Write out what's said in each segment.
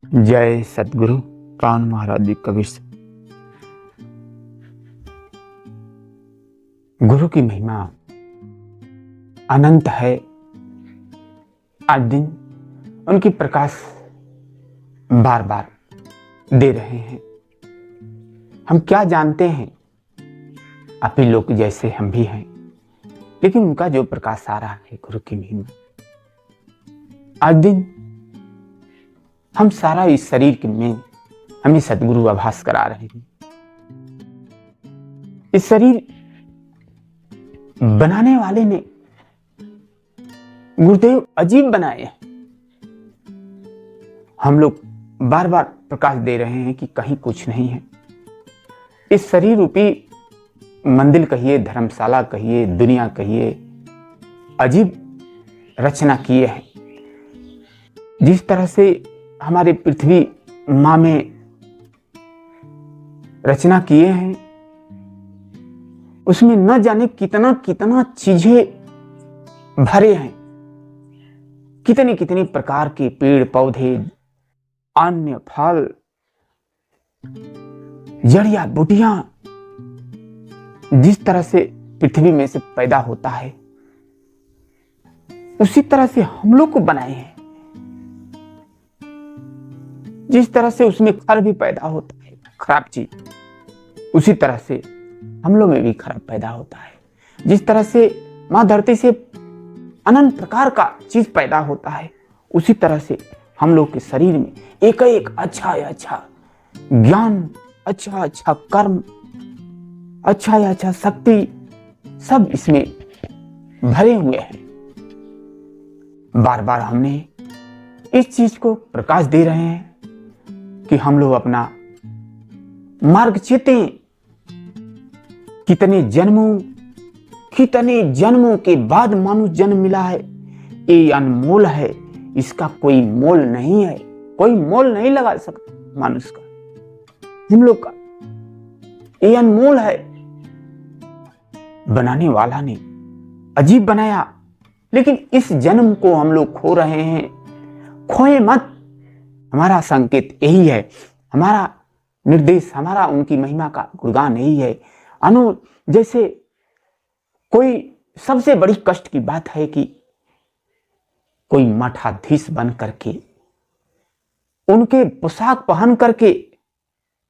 जय सतगुरु प्राण महाराज जी कबीर से। गुरु की महिमा अनंत है। आज दिन उनकी प्रकाश बार बार दे रहे हैं। हम क्या जानते हैं, आप ही लोग जैसे हम भी हैं, लेकिन उनका जो प्रकाश आ रहा है, गुरु की महिमा। आज दिन हम सारा इस शरीर में हमें सतगुरु आभास करा रहे हैं। इस शरीर बनाने वाले ने गुरुदेव अजीब बनाए हैं। हम लोग बार बार प्रकाश दे रहे हैं कि कहीं कुछ नहीं है। इस शरीर रूपी मंदिर कहिए, धर्मशाला कहिए, दुनिया कहिए, अजीब रचना किए हैं। जिस तरह से हमारे पृथ्वी माँ में रचना किए हैं, उसमें न जाने कितना कितना चीजें भरे हैं। कितने कितने प्रकार के पेड़ पौधे, अन्य फल, जड़ियां बूटियां जिस तरह से पृथ्वी में से पैदा होता है, उसी तरह से हम लोग को बनाए हैं। जिस तरह से उसमें खर भी पैदा होता है, खराब चीज, उसी तरह से हम लोग में भी खराब पैदा होता है। जिस तरह से मां धरती से अनंत प्रकार का चीज पैदा होता है, उसी तरह से हम लोग के शरीर में एक एक अच्छा ज्ञान, अच्छा कर्म, अच्छा शक्ति, सब इसमें भरे हुए हैं। बार बार हमने इस चीज को प्रकाश दे रहे हैं कि हम लोग अपना मार्ग चेतें। कितने जन्मों के बाद मानुष जन्म मिला है। ये अनमोल है, इसका कोई मोल नहीं है। कोई मोल नहीं लगा सकता मानुष का, हम लोग का। ये अनमोल है। बनाने वाला ने अजीब बनाया, लेकिन इस जन्म को हम लोग खो रहे हैं। खोए मत। हमारा संकेत यही है, हमारा निर्देश, हमारा उनकी महिमा का गुणगान यही है। जैसे कोई सबसे बड़ी कष्ट की बात है कि कोई मठाधीश बन करके, उनके पोशाक पहन करके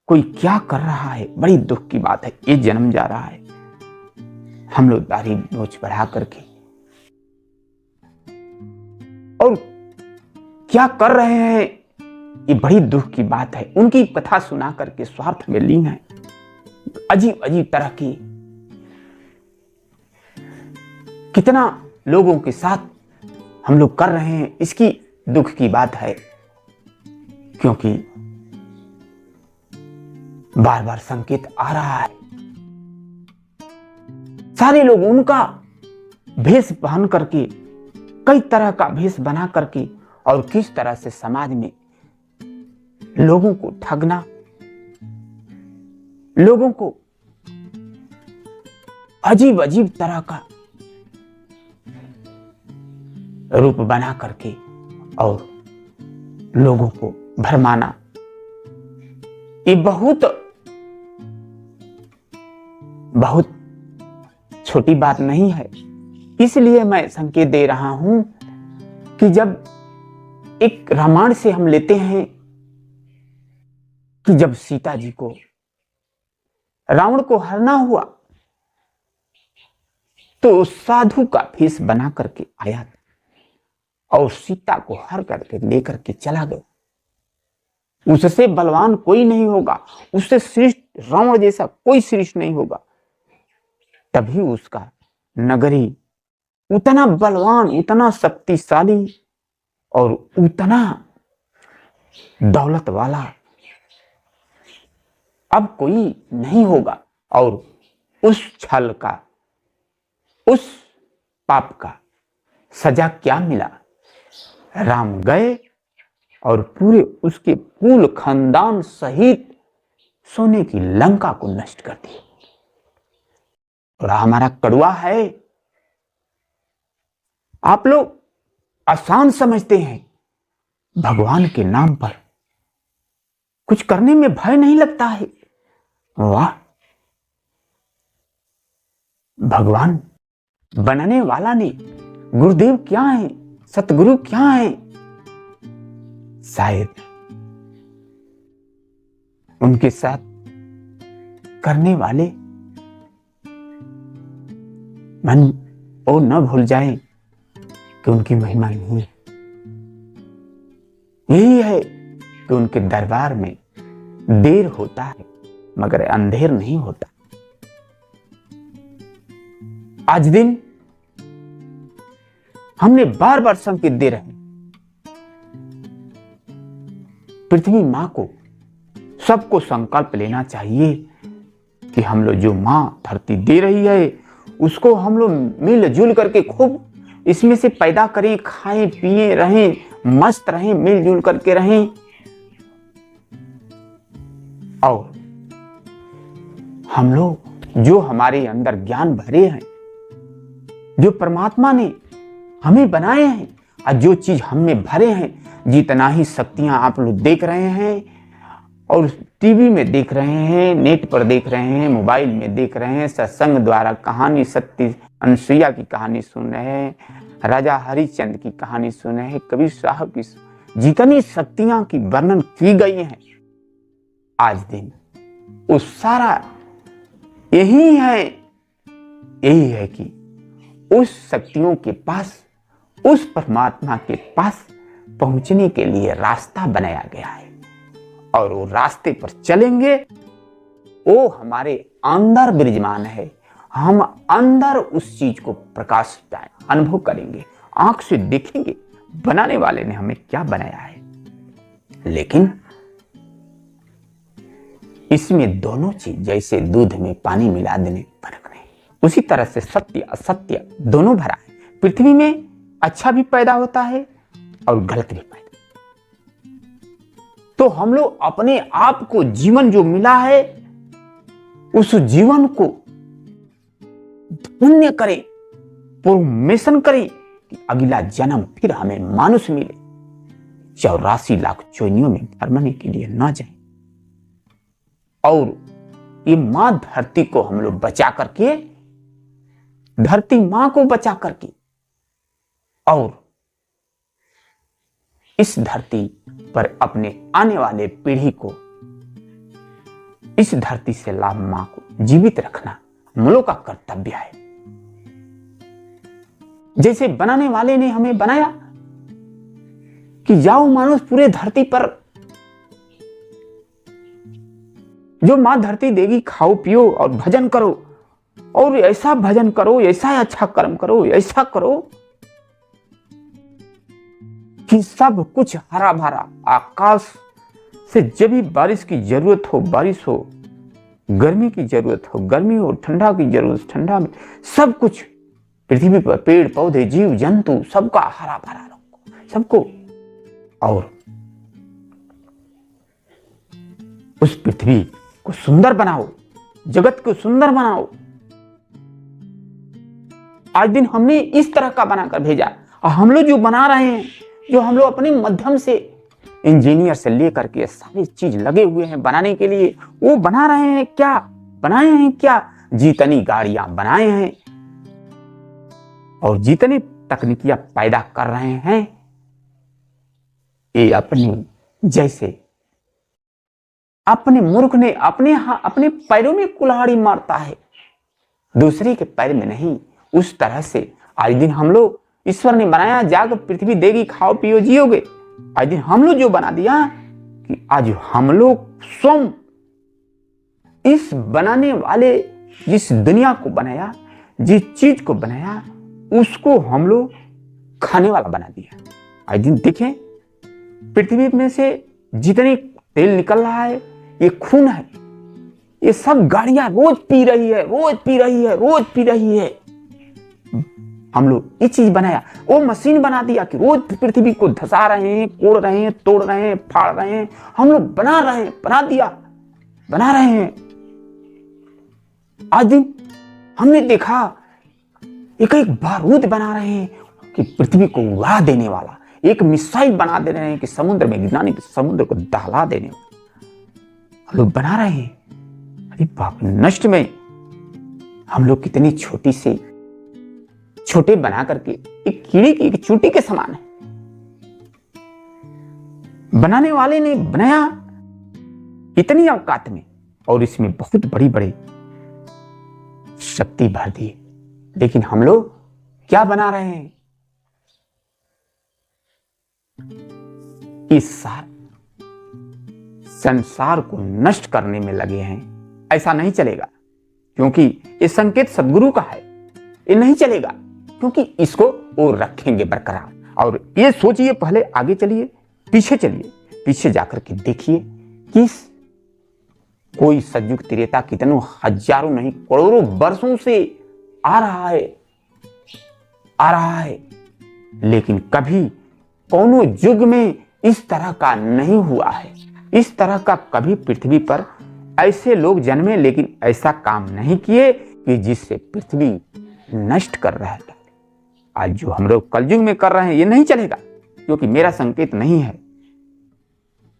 कोई क्या कर रहा है। बड़ी दुख की बात है। ये जन्म जा रहा है, हम लोग दाढ़ी नोच बढ़ा करके, और क्या कर रहे हैं, ये बड़ी दुख की बात है। उनकी कथा सुना करके स्वार्थ में लीन है। अजीब तरह की कितना लोगों के साथ हम लोग कर रहे हैं, इसकी दुख की बात है। क्योंकि बार बार संकेत आ रहा है। सारे लोग उनका भेष पहन करके, कई तरह का भेष बना करके, और किस तरह से समाज में लोगों को ठगना, लोगों को अजीब तरह का रूप बना करके और लोगों को भरमाना, ये बहुत छोटी बात नहीं है। इसलिए मैं संकेत दे रहा हूं कि जब एक रामायण से हम लेते हैं कि जब सीता जी को रावण को हरना हुआ, तो साधु का भेष बना करके आया और सीता को हर करके लेकर के चला गया। उससे बलवान कोई नहीं होगा, उससे श्रेष्ठ रावण जैसा कोई श्रेष्ठ नहीं होगा। तभी उसका नगरी उतना बलवान, उतना शक्तिशाली और उतना दौलत वाला अब कोई नहीं होगा। और उस छल का, उस पाप का सजा क्या मिला? राम गए और पूरे उसके कुल खानदान सहित सोने की लंका को नष्ट कर दिया। और हमारा कड़वा है। आप लोग आसान समझते हैं, भगवान के नाम पर कुछ करने में भय नहीं लगता है। वाह, भगवान बनाने वाला ने, गुरुदेव क्या है, सतगुरु क्या है, शायद उनके साथ करने वाले मन वो न भूल जाए कि उनकी महिमा नहीं है। यही है कि उनके दरबार में देर होता है मगर अंधेर नहीं होता। आज दिन हमने बार बार संकेत दे रहे हैं पृथ्वी मां को, सबको संकल्प लेना चाहिए कि हम लोग जो मां धरती दे रही है उसको हम लोग मिलजुल करके खूब इसमें से पैदा करें, खाएं पिए रहें, मस्त रहें, मिलजुल करके रहें। और हम लोग जो हमारे अंदर ज्ञान भरे हैं, जो परमात्मा ने हमें बनाए हैं और जो चीज हम में भरे हैं, जितना ही शक्तियां आप लोग देख रहे हैं और टीवी में देख रहे हैं, नेट पर देख रहे हैं, मोबाइल में देख रहे हैं, सत्संग द्वारा कहानी सत्य अनुसुईया की कहानी सुन रहे हैं, राजा हरिश्चंद्र की कहानी सुन रहे हैं, कबीर साहब की जितनी शक्तियां की वर्णन की गई है आज दिन, उस सारा यही है कि उस शक्तियों के पास, उस परमात्मा के पास पहुंचने के लिए रास्ता बनाया गया है और वो रास्ते पर चलेंगे, वो हमारे अंदर विराजमान है। हम अंदर उस चीज को प्रकाश पाए, अनुभव करेंगे, आंख से देखेंगे बनाने वाले ने हमें क्या बनाया है। लेकिन इसमें दोनों चीज, जैसे दूध में पानी मिला देने फर्क नहीं, उसी तरह से सत्य असत्य दोनों भरा है। पृथ्वी में अच्छा भी पैदा होता है और गलत भी पैदा। तो हम लोग अपने आप को, जीवन जो मिला है उस जीवन को पुण्य करें, परमेशन करें कि अगला जन्म फिर हमें मानुष मिले, 84 लाख योनियों में भरने के लिए ना जाए। और ये मां धरती को हम लोग बचा करके, धरती मां को बचा करके, और इस धरती पर अपने आने वाले पीढ़ी को, इस धरती से लाभ मां को जीवित रखना हम लोग का कर्तव्य है। जैसे बनाने वाले ने हमें बनाया कि जाओ मानुष पूरे धरती पर, जो मां धरती देगी खाओ पियो और भजन करो, और ऐसा भजन करो, ऐसा अच्छा कर्म करो, ऐसा करो कि सब कुछ हरा भरा, आकाश से जब भी बारिश की जरूरत हो बारिश हो, गर्मी की जरूरत हो गर्मी हो, ठंडा की जरूरत ठंडा में, सब कुछ पृथ्वी पर पेड़ पौधे जीव जंतु सबका हरा भरा रखो सबको, और उस पृथ्वी को सुंदर बनाओ, जगत को सुंदर बनाओ। आज दिन हमने इस तरह का बनाकर भेजा, और हम लोग जो बना रहे हैं, जो हम लोग अपने माध्यम से इंजीनियर से लेकर के सारी चीज लगे हुए हैं बनाने के लिए, वो बना रहे हैं क्या, बनाए हैं क्या, जितनी गाड़ियां बनाए हैं और जितनी तकनीकियां पैदा कर रहे हैं, ये अपने जैसे अपने मूर्ख ने अपने पैरों में कुल्हाड़ी मारता है, दूसरे के पैर में नहीं। उस तरह से आज दिन हम लोग, ईश्वर ने बनाया, जाकर पृथ्वी देगी खाओ पियो जियोगे। आज दिन हम लोग जो बना दिया कि आज हम लोग स्वयं इस बनाने वाले, जिस दुनिया को बनाया, जिस चीज को बनाया, उसको हम लोग खाने वाला बना दिया। आज दिन देखें पृथ्वी में से जितने तेल निकल रहा है, ये खून है, ये सब गाड़ियां रोज पी रही है, रोज पी रही है, रोज पी रही है। हम लोग ये चीज बनाया, वो मशीन बना दिया कि रोज पृथ्वी को धसा रहे हैं, कोड़ रहे हैं, तोड़ रहे हैं, फाड़ रहे हैं। हम लोग बना रहे हैं, बना दिया, बना रहे हैं। आज दिन हमने देखा एक बारूद बना रहे हैं कि पृथ्वी को उड़ा देने वाला, एक मिसाइल बना दे रहे हैं कि समुद्र में गिराने, समुद्र को दहला देने वाला। हम लोग बना रहे हैं। अरे बाप, नष्ट में हम लोग कितनी छोटी से छोटे बना करके एक कीड़ी की एक चूंटी के समान है। बनाने वाले ने बनाया इतनी औकात में और इसमें बहुत बड़ी बड़ी शक्ति भर दी, लेकिन हम लोग क्या बना रहे हैं? इस संसार को नष्ट करने में लगे हैं। ऐसा नहीं चलेगा, क्योंकि ये संकेत सदगुरु का है। ये नहीं चलेगा, क्योंकि इसको वो रखेंगे बरकरार। और ये सोचिए, पहले आगे चलिए, पीछे चलिए, पीछे जाकर के देखिए कि कोई सतयुग त्रेता कितनों हजारों नहीं करोड़ों वर्षों से आ रहा है, लेकिन कभी कोनो युग में इस तरह का नहीं हुआ है। इस तरह का कभी पृथ्वी पर ऐसे लोग जन्मे, लेकिन ऐसा काम नहीं किए कि जिससे पृथ्वी नष्ट कर रहा है। आज जो हम लोग कलयुग में कर रहे हैं, ये नहीं चलेगा, क्योंकि मेरा संकेत नहीं है।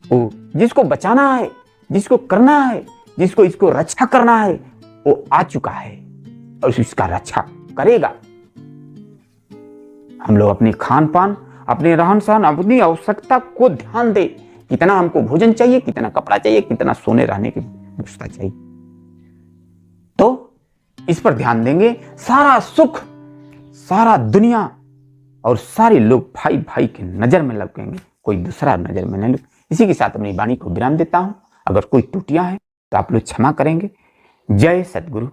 वो जिसको बचाना है, जिसको करना है, जिसको इसको रक्षा करना है, वो आ चुका है और इसका रक्षा करेगा। हम लोग अपने खान पान, अपने रहन सहन, अपनी आवश्यकता को ध्यान दे। कितना हमको भोजन चाहिए, कितना कपड़ा चाहिए, कितना सोने रहने की व्यवस्था चाहिए, तो इस पर ध्यान देंगे। सारा सुख, सारा दुनिया और सारे लोग भाई भाई के नजर में लगेंगे, कोई दूसरा नजर में नहीं। इसी के साथ अपनी वाणी को विराम देता हूं। अगर कोई त्रुटियां हैं तो आप लोग क्षमा करेंगे। जय सद्गुरु।